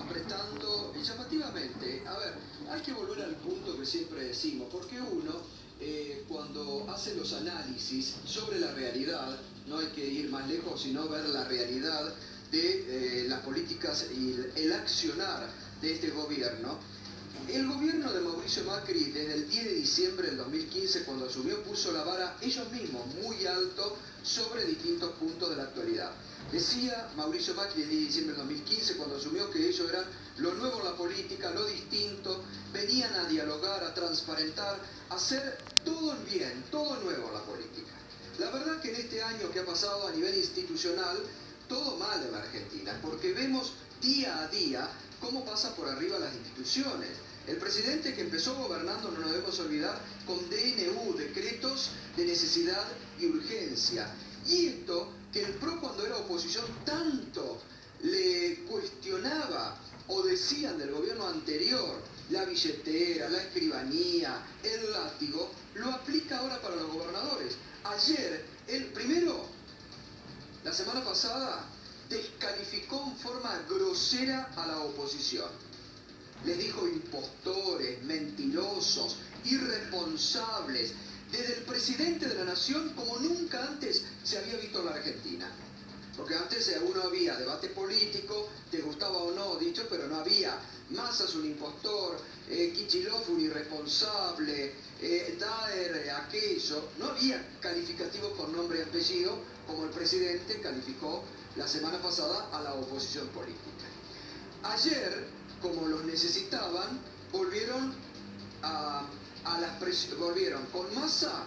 apretando llamativamente. A ver, hay que volver al punto que siempre decimos, porque uno, cuando hace los análisis sobre la realidad, no hay que ir más lejos, sino ver la realidad de las políticas y el accionar de este gobierno. El gobierno de Mauricio Macri, desde el 10 de diciembre del 2015, cuando asumió, puso la vara ellos mismos muy alto sobre distintos puntos de la actualidad. Decía Mauricio Macri el 10 de diciembre del 2015, cuando asumió, que ellos eran lo nuevo en la política, lo distinto, venían a dialogar, a transparentar, a hacer todo el bien, todo nuevo en la política. La verdad que en este año que ha pasado a nivel institucional, todo mal en la Argentina, porque vemos día a día cómo pasa por arriba las instituciones. El presidente que empezó gobernando, no nos debemos olvidar, con DNU, decretos de necesidad y urgencia. Y esto, que el PRO cuando era oposición tanto le cuestionaba o decían del gobierno anterior, la billetera, la escribanía, el látigo, lo aplica ahora para los gobernadores. Ayer, la semana pasada, descalificó en forma grosera a la oposición. Les dijo impostores, mentirosos, irresponsables, desde el presidente de la nación como nunca antes se había visto en la Argentina. Porque antes uno había debate político, te gustaba o no dicho, pero no había Massa es un impostor, Kicillof un irresponsable, Daer aquello. No había calificativos con nombre y apellido como el presidente calificó la semana pasada a la oposición política. Ayer, como los necesitaban, volvieron volvieron con Massa,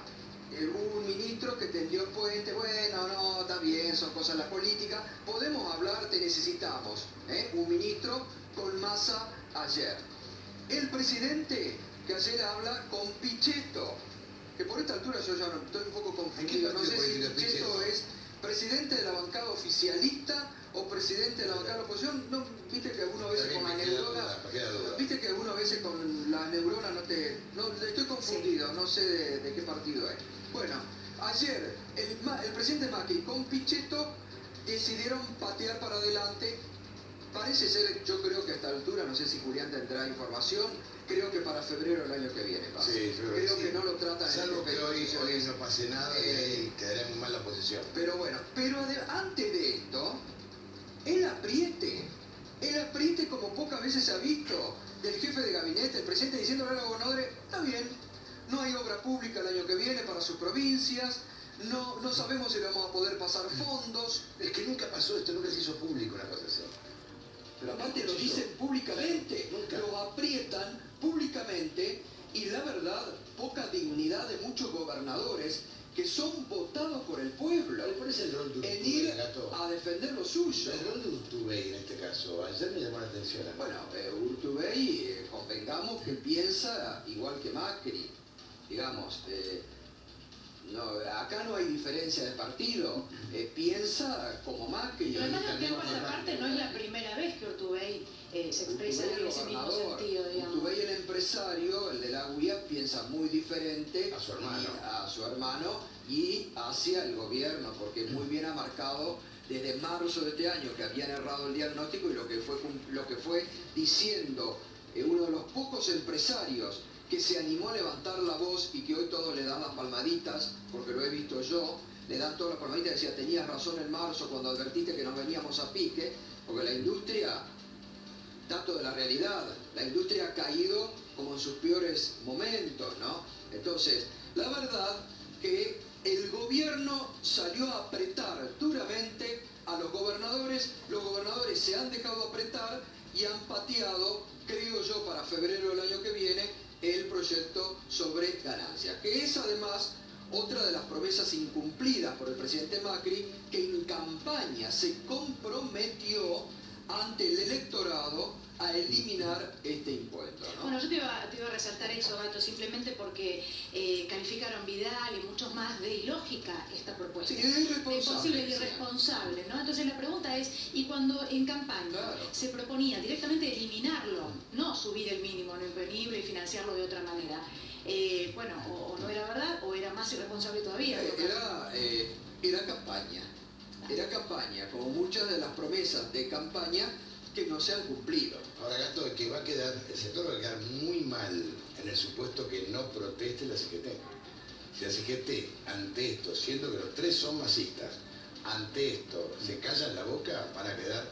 un ministro que tendió puente, bueno, no, está bien, son cosas de la política, podemos hablar, te necesitamos, un ministro con Massa ayer. El presidente que ayer habla con Pichetto, que por esta altura yo ya no, estoy un poco confundido, no sé si Pichetto es presidente de la bancada oficialista o presidente de la bancada de la oposición. No, viste que algunas veces con la neurona, viste que algunas veces con la neurona estoy confundido, no sé de qué partido es. Bueno, ayer el presidente Macri con Pichetto decidieron patear para adelante. Parece ser, yo creo que a esta altura, no sé si Julián tendrá información, creo que para febrero del año que viene pasa. Sí, creo que no lo tratan. Salvo que hoy no pase nada y ahí quedará muy mal la posición. Pero bueno, antes de esto, el apriete como pocas veces se ha visto, del jefe de gabinete, el presidente diciendo a los gobernadores, está bien, no hay obra pública el año que viene para sus provincias, no sabemos si le vamos a poder pasar fondos. Es que nunca pasó esto, nunca se hizo público una cosa así. Pero aparte lo dicen públicamente, lo aprietan públicamente, y la verdad, poca dignidad de muchos gobernadores que son votados por el pueblo en ir a defender lo suyo. El rol de Urtubey en este caso, ayer me llamó la atención. Bueno, Urtubey, convengamos que piensa igual que Macri, digamos. No, acá no hay diferencia de partido, piensa como Macri. Pero además, por esa parte, no es la primera vez que Urtubey se expresa en ese mismo sentido, digamos. Urtubey, el empresario, el de la UIA, piensa muy diferente a su hermano y hacia el gobierno, porque muy bien ha marcado desde marzo de este año que habían errado el diagnóstico, y lo que fue diciendo uno de los pocos empresarios que se animó a levantar la voz y que hoy todos le dan las palmaditas, porque lo he visto yo, le dan todas las palmaditas, decía, tenías razón en marzo cuando advertiste que nos veníamos a pique, porque la industria, dato de la realidad, la industria ha caído como en sus peores momentos, ¿no? Entonces, la verdad que el gobierno salió a apretar duramente a los gobernadores se han dejado apretar y han pateado, creo yo, para febrero del año que viene, el proyecto sobre ganancias, que es además otra de las promesas incumplidas por el presidente Macri, que en campaña se comprometió ante el electorado a eliminar este impuesto, ¿no? Bueno, yo te iba a resaltar eso, Gato, simplemente porque calificaron Vidal y muchos más de ilógica esta propuesta. Sí, de irresponsable. De irresponsable, ¿no? Entonces la pregunta es, ¿y cuando en campaña se proponía directamente eliminarlo, no subir el mínimo no imponible y financiarlo de otra manera? Bueno, o no era verdad o era más irresponsable todavía. Era campaña. Era campaña, como muchas de las promesas de campaña que no se han cumplido. Ahora, Gato, el sector va a quedar muy mal en el supuesto que no proteste la CGT. Si la CGT, ante esto, siendo que los tres son masistas, ante esto se callan la boca, van a quedar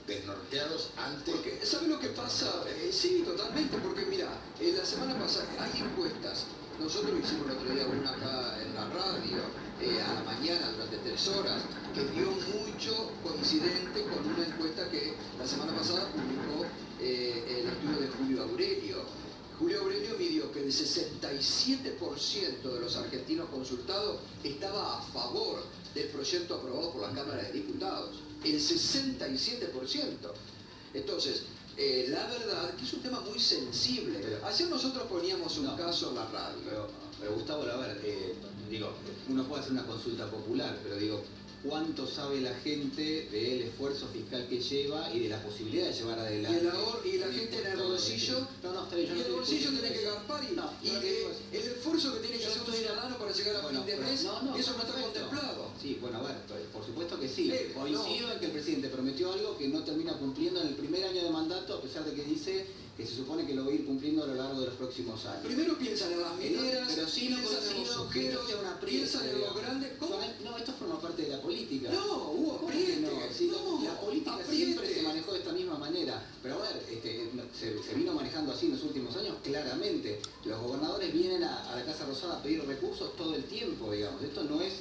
desnorteados ante... Porque, ¿sabe lo que pasa? Sí, totalmente, porque mira, la semana pasada hay encuestas. Nosotros hicimos el otro día una acá en la radio, a la mañana durante 3 horas, que dio mucho coincidente con una encuesta que la semana pasada publicó el estudio de Julio Aurelio. Julio Aurelio midió que el 67% de los argentinos consultados estaba a favor del proyecto aprobado por la Cámara de Diputados. El 67%. Entonces, la verdad que es un tema muy sensible. Ayer nosotros poníamos un caso en la radio. Pero Gustavo, a ver, digo, uno puede hacer una consulta popular, pero digo, ¿cuánto sabe la gente del esfuerzo fiscal que lleva y de la posibilidad de llevar adelante? Y la gente en el bolsillo, está bien, y el bolsillo tiene que garpar y el esfuerzo que tiene que hacer un ciudadano para llegar a fin de mes, eso no está contemplado. Sí, bueno, a ver, por supuesto que sí. Coincido en que el presidente prometió algo que no termina cumpliendo en el primer año de mandato, a pesar de que dice que se supone que lo va a ir cumpliendo a lo largo de los próximos años. Primero piensan en las mineras, pero sí no piensan en los ojeros, piensan en los grandes... ¿Cómo? No, esto forma parte de la política. No, hubo apriete. La política siempre se manejó de esta misma manera. Pero a ver, se vino manejando así en los últimos años, claramente. Los gobernadores vienen a la Casa Rosada a pedir recursos todo el tiempo, digamos. Esto no es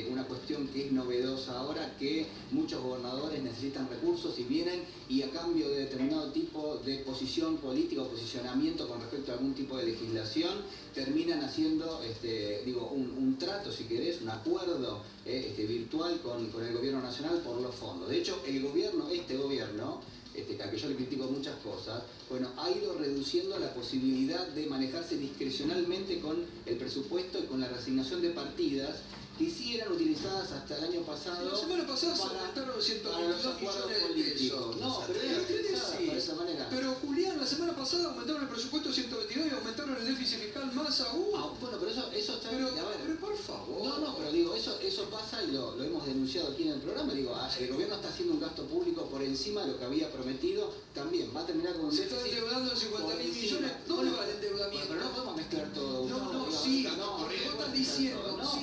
una cuestión que es novedosa ahora, que muchos gobernadores necesitan recursos y vienen y a cambio de determinado tipo de posición política o posicionamiento con respecto a algún tipo de legislación, terminan haciendo un trato, si querés, un acuerdo virtual con el gobierno nacional por los fondos. De hecho, este gobierno, al que yo le critico muchas cosas, bueno, ha ido reduciendo la posibilidad de manejarse discrecionalmente con el presupuesto y con la reasignación de partidas que sí eran utilizadas hasta el año pasado. La semana pasada se aumentaron 122 millones de pesos. No, pero eran utilizadas de esa manera. Pero Julián, la semana pasada aumentaron el presupuesto 122 y aumentaron el déficit fiscal más aún. Bueno, pero eso está... Pero por favor. No, pero digo, eso pasa y lo hemos denunciado aquí en el programa. Digo, el gobierno está haciendo un gasto público por encima de lo que había prometido. También va a terminar con un déficit. Se está endeudando en 50.000 millones. ¿Dónde va el endeudamiento? Pero no podemos mezclar todo. Porque vos estás diciendo,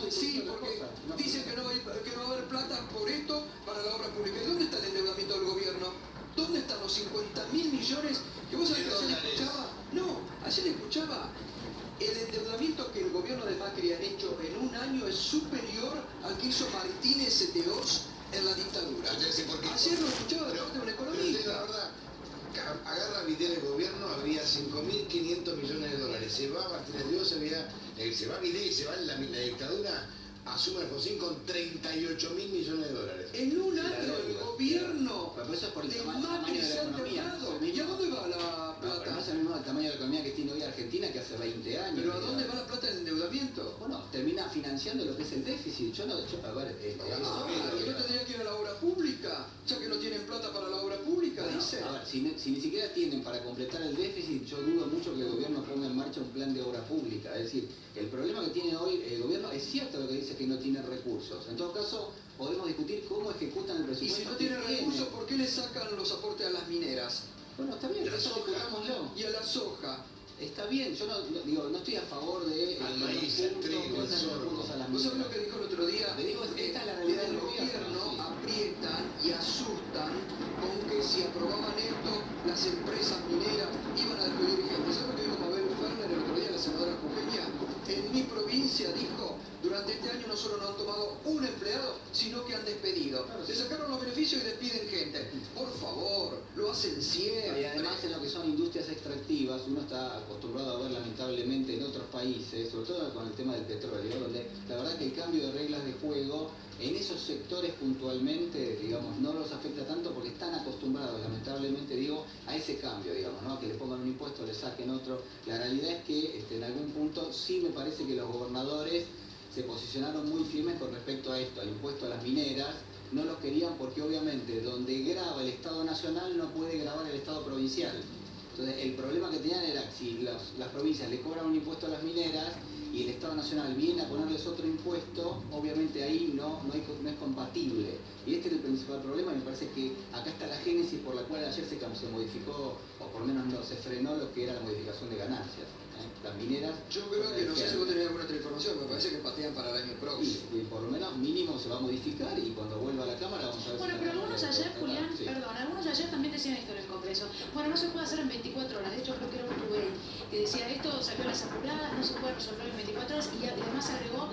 sí, porque dicen que no va a haber plata por esto para la obra pública. ¿Y dónde está el endeudamiento del gobierno? ¿Dónde están los 50.000 millones que vos sabés que ayer escuchaba? No, ayer escuchaba. El endeudamiento que el gobierno de Macri ha hecho en un año es superior al que hizo Martínez Seteos en la dictadura. Ayer lo escuchaba de parte de un economista. La verdad, agarra Videla el gobierno, había 5.500 millones de dólares. Se va Martínez Seteos, se va Videla y se va la dictadura. Asume Alfonsín con 38.000 millones de dólares. En un año el gobierno pero eso es por el de tamaño Macri de se la ha economía. endeudado. ¿Y a dónde va la plata? Pero no es el mismo tamaño de la economía que tiene hoy Argentina que hace 20 años. ¿Pero a dónde va la plata del endeudamiento? Bueno, termina financiando lo que es el déficit. ¿y no tendría que ir a la obra pública? Ya que no tienen plata para la obra pública, dice. A ver, si ni siquiera tienen para completar el déficit, yo dudo mucho que el gobierno ponga en marcha un plan de obra pública. Es decir, el problema que tiene hoy el gobierno, es cierto lo que dice que no tiene recursos. En todo caso, podemos discutir cómo ejecutan el presupuesto. Y si no tienen recursos, ¿por qué le sacan los aportes a las mineras? Bueno, está bien, eso discutámoslo. Y a la soja. Está bien, yo no estoy a favor de al maíz, al trigo, al sorgo. ¿Vos sabés lo que dijo el otro día? Te digo, esta es la realidad del gobierno. Aprietan y asustan con que si aprobaban esto, las empresas mineras iban a despedir gente. ¿Sabés lo que dijo Mabel Ferner el otro día, la senadora jujeña? En mi provincia, dijo, durante este año no solo no han tomado un empleado, sino que han despedido. Se sacaron los beneficios y despiden gente. Por favor, lo hacen siempre. Y además en lo que son industrias extractivas, uno está acostumbrado a ver lamentablemente en otros países, sobre todo con el tema del petróleo, donde la verdad que el cambio de reglas de juego en esos sectores puntualmente, digamos, no los afecta tanto porque están acostumbrados, lamentablemente, digo, a ese cambio, digamos, ¿no? Que le pongan un impuesto, le saquen otro. La realidad es que en algún punto sí me parece que los gobernadores se posicionaron muy firmes con respecto a esto, al impuesto a las mineras. No los querían porque obviamente donde graba el Estado Nacional no puede grabar el Estado Provincial. Entonces el problema que tenían era si las provincias le cobran un impuesto a las mineras, y el Estado Nacional viene a ponerles otro impuesto, obviamente ahí no es compatible. Y este es el principal problema, y me parece que acá está la génesis por la cual ayer se modificó, o por lo menos no, se frenó lo que era la modificación de ganancias. Las mineras... Yo creo que, no sé si vos tenés alguna otra información, me parece que patean para el año próximo. Y por lo menos mínimo se va a modificar, y cuando vuelva a la Cámara vamos a ver. Bueno, pero algunos ayer, Julián, perdón, algunos ayer también decían esto en el Congreso. Bueno, no se puede hacer en 24 horas. De hecho, creo que era Urtubey que decía esto, salió a las apuradas, no se puede resolver en 24 horas, y además agregó,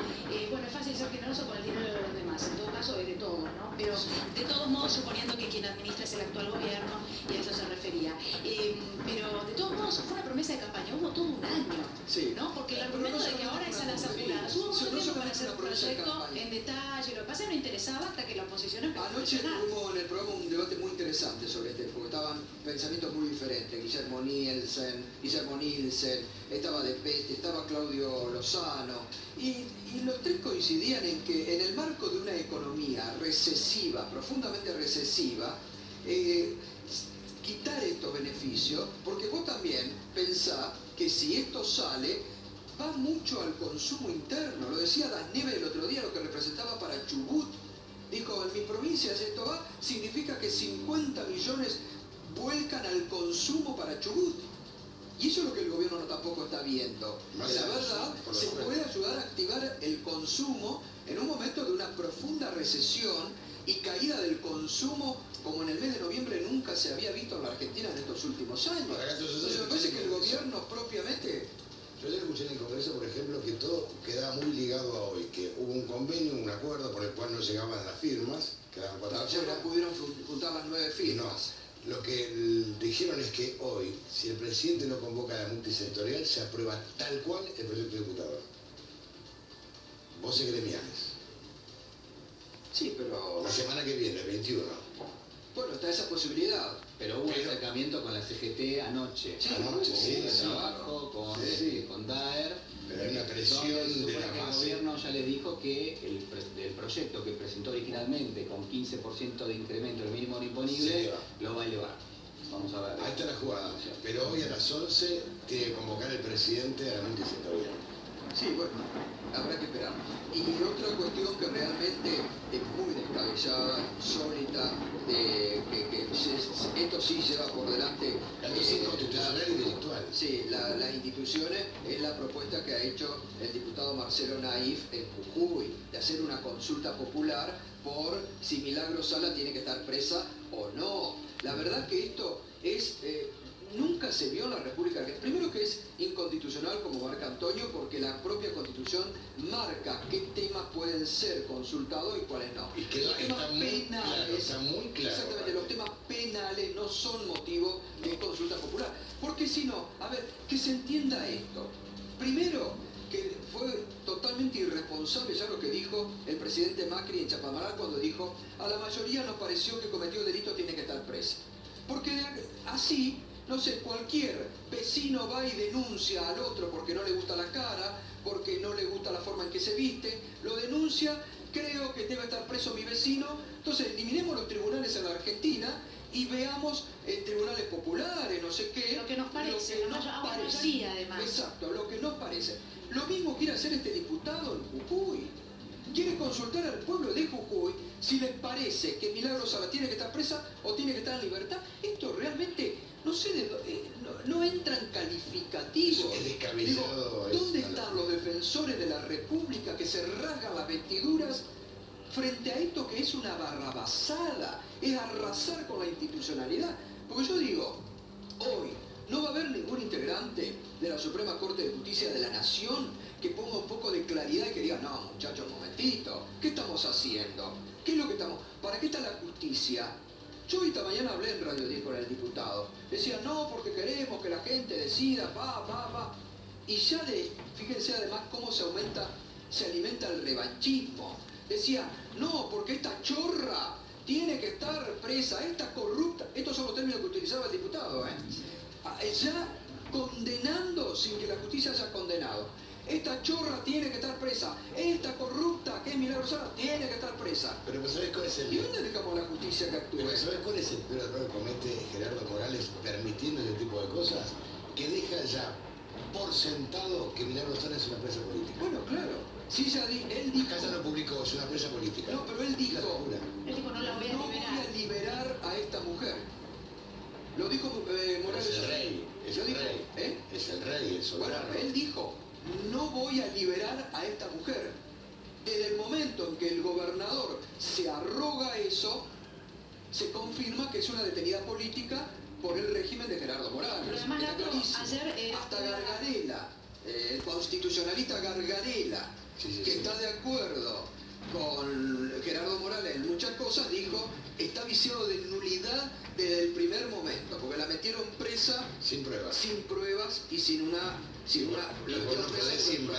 bueno, es fácil ser generoso con el dinero de los demás. En todo caso, es de todos, ¿no? Pero de todos modos, suponiendo que quien administra es el actual gobierno, y a eso se refería. Pero de todos modos, fue una promesa de campaña, hubo todo un año, sí, ¿no? Porque el argumento de que ahora es a las apuradas. Hubo mucho tiempo para hacer un proyecto en detalle, lo que pasa es que no interesaba hasta que la oposición empezó a Anoche presionar. tuvimos en el programa un debate muy interesante sobre este, porque estaban pensamientos muy diferentes. Guillermo Nielsen, estaba De Peste, estaba Claudio Lozano, y los tres coincidían en que en el marco de una economía recesiva, profundamente recesiva, quitar estos beneficios, porque vos también pensás que si esto sale, va mucho al consumo interno. Lo decía Das Nieves el otro día, lo que representaba para Chubut. Dijo, en mi provincia si esto va, significa que 50 millones vuelcan al consumo para Chubut. Y eso es lo que el gobierno tampoco está viendo. La verdad, se puede ayudar a activar el consumo en un momento de una profunda recesión y caída del consumo como en el mes de noviembre nunca se había visto en la Argentina en estos últimos años. Entonces me parece que el gobierno propiamente... Yo ayer escuché en el Congreso, por ejemplo, que todo quedaba muy ligado a hoy, que hubo un convenio, un acuerdo por el cual no llegaban las firmas, quedaban 4 Ayer no pudieron juntar las 9 firmas. No, lo que dijeron es que hoy, si el presidente no convoca a la multisectorial, se aprueba tal cual el proyecto de diputado. Voces gremiales. Sí, pero... La semana que viene, el 21. Bueno, está esa posibilidad. Pero hubo acercamiento con la CGT anoche. Sí, anoche, sí, trabajo con DAER. Pero hay una presión de la el base. gobierno ya le dijo que el proyecto que presentó originalmente con 15% de incremento del mínimo imponible lo va a elevar. Vamos a ver. Ahí está la jugada. Pero hoy a las 11 tiene que convocar el presidente a la multisectorial. Sí, bueno, habrá que esperar. Y otra cuestión que realmente es muy descabellada, insólita, esto sí lleva por delante... Esto es inconstitucional y delictual. Sí, las instituciones es la propuesta que ha hecho el diputado Marcelo Naif en Jujuy, de hacer una consulta popular por si Milagro Sala tiene que estar presa o no. La verdad que esto es... nunca se vio en la República Argentina. Primero que es inconstitucional, como marca Antonio, porque la propia Constitución marca qué temas pueden ser consultados y cuáles no. Y que los temas penales, está muy claro. Exactamente, los temas penales no son motivo de consulta popular. Porque si no, a ver, que se entienda esto. Primero, que fue totalmente irresponsable ya lo que dijo el presidente Macri en Chapamaral cuando dijo, a la mayoría nos pareció que cometió delito tiene que estar presa. Porque así... No sé, cualquier vecino va y denuncia al otro porque no le gusta la cara, porque no le gusta la forma en que se viste, lo denuncia, creo que debe estar preso mi vecino, entonces eliminemos los tribunales en la Argentina y veamos tribunales populares, no sé qué. Lo que nos parece, lo que nos mayoría además. Exacto, lo que nos parece. Lo mismo quiere hacer este diputado en Jujuy. Quiere consultar al pueblo de Jujuy si les parece que Milagro Sala tiene que estar presa o tiene que estar en libertad. Esto realmente... No sé, no entran calificativos. Es descabellado. Digo, ¿dónde están los defensores de la República que se rasgan las vestiduras frente a esto que es una barrabasada? Es arrasar con la institucionalidad. Porque yo digo, hoy no va a haber ningún integrante de la Suprema Corte de Justicia de la Nación que ponga un poco de claridad y que diga, no, muchachos, un momentito, ¿qué estamos haciendo? ¿Qué es lo que estamos? ¿Para qué está la justicia? Yo esta mañana hablé en Radio 10 con el diputado. Decía, no, porque queremos que la gente decida, Y ya fíjense además cómo se alimenta el revanchismo. Decía, no, porque esta chorra tiene que estar presa, esta corrupta. Estos son los términos que utilizaba el diputado, ya condenando sin que la justicia haya condenado. Esta chorra tiene que estar presa. Esta corrupta, que es Milagro Sala, tiene que estar presa. Pero ¿sabés cuál es el... ¿Y dónde dejamos la justicia que actúe? Pero ¿sabés cuál es el peor error que comete Gerardo Morales permitiendo ese tipo de cosas? Que deja ya por sentado que Milagro Sala es una presa política. Bueno, claro. Sí, ya él dijo... Acá ya lo publicó, es una presa política. No, pero él dijo... Él dijo, no la voy a no voy liberar. a liberar a esta mujer. Lo dijo Morales. Es el rey, es Lo el dijo, rey. ¿eh? Es el rey, el soberano. Bueno, él dijo, no voy a liberar a esta mujer. Desde el momento en que el gobernador se arroga eso, se confirma que es una detenida política por el régimen de Gerardo Morales. Pero además, Está Gato, clarísimo. ayer... Hasta Gargarella, el constitucionalista Gargarella, que está de acuerdo con Gerardo Morales en muchas cosas, dijo, está viciado de nulidad desde el primer momento, porque la metieron presa sin pruebas y sin una... y vos no podés